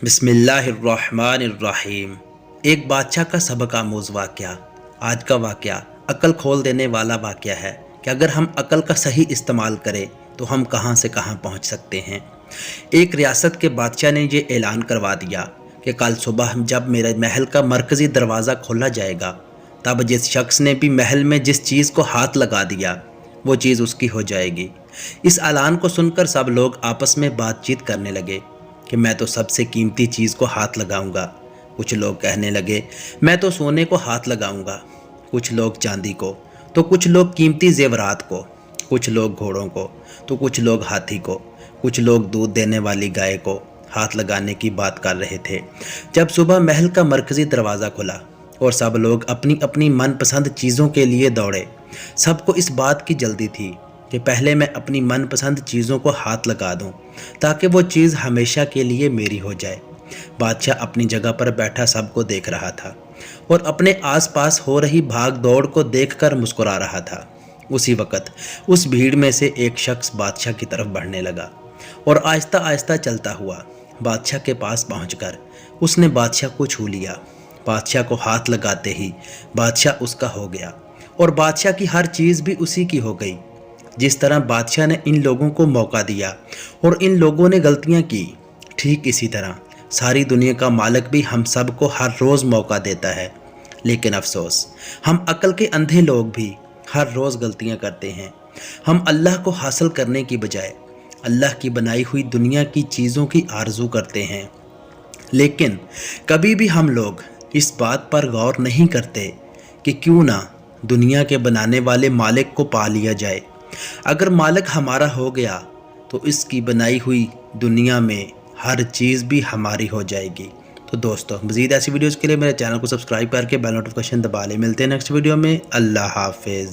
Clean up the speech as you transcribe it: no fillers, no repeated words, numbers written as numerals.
बिस्मिल्लाहिर्रहमानिर्रहीम। एक बादशाह का सबक आमूज़ वाक़या। आज का वाक़या अक्ल खोल देने वाला वाक़या है कि अगर हम अक्ल का सही इस्तेमाल करें तो हम कहां से कहां पहुंच सकते हैं। एक रियासत के बादशाह ने ये ऐलान करवा दिया कि कल सुबह जब मेरे महल का मरकज़ी दरवाज़ा खोला जाएगा, तब जिस शख्स ने भी महल में जिस चीज़ को हाथ लगा दिया वो चीज़ उसकी हो जाएगी। इस ऐलान को सुनकर सब लोग आपस में बातचीत करने लगे कि मैं तो सबसे कीमती चीज़ को हाथ लगाऊंगा। कुछ लोग कहने लगे मैं तो सोने को हाथ लगाऊंगा, कुछ लोग चांदी को, तो कुछ लोग कीमती जेवरात को, कुछ लोग घोड़ों को, तो कुछ लोग हाथी को, कुछ लोग दूध देने वाली गाय को हाथ लगाने की बात कर रहे थे। जब सुबह महल का मरकज़ी दरवाज़ा खुला और सब लोग अपनी अपनी मनपसंद चीज़ों के लिए दौड़े। सबको इस बात की जल्दी थी कि पहले मैं अपनी मनपसंद चीज़ों को हाथ लगा दूं ताकि वो चीज़ हमेशा के लिए मेरी हो जाए। बादशाह अपनी जगह पर बैठा सबको देख रहा था और अपने आसपास हो रही भाग दौड़ को देखकर मुस्कुरा रहा था। उसी वक़्त उस भीड़ में से एक शख्स बादशाह की तरफ बढ़ने लगा और आहिस्ता आहिस्ता चलता हुआ बादशाह के पास पहुंचकर उसने बादशाह को छू लिया। बादशाह को हाथ लगाते ही बादशाह उसका हो गया और बादशाह की हर चीज़ भी उसी की हो गई। जिस तरह बादशाह ने इन लोगों को मौका दिया और इन लोगों ने गलतियां की, ठीक इसी तरह सारी दुनिया का मालिक भी हम सब को हर रोज़ मौका देता है। लेकिन अफसोस, हम अक्ल के अंधे लोग भी हर रोज़ गलतियां करते हैं। हम अल्लाह को हासिल करने की बजाय अल्लाह की बनाई हुई दुनिया की चीज़ों की आरजू करते हैं। लेकिन कभी भी हम लोग इस बात पर गौर नहीं करते कि क्यों ना दुनिया के बनाने वाले मालिक को पा लिया जाए। अगर मालिक हमारा हो गया तो इसकी बनाई हुई दुनिया में हर चीज़ भी हमारी हो जाएगी। तो दोस्तों, मज़ीद ऐसी वीडियोज़ के लिए मेरे चैनल को सब्सक्राइब करके बेल नोटिफिकेशन दबा लें। मिलते हैं नेक्स्ट वीडियो में। अल्लाह हाफिज़।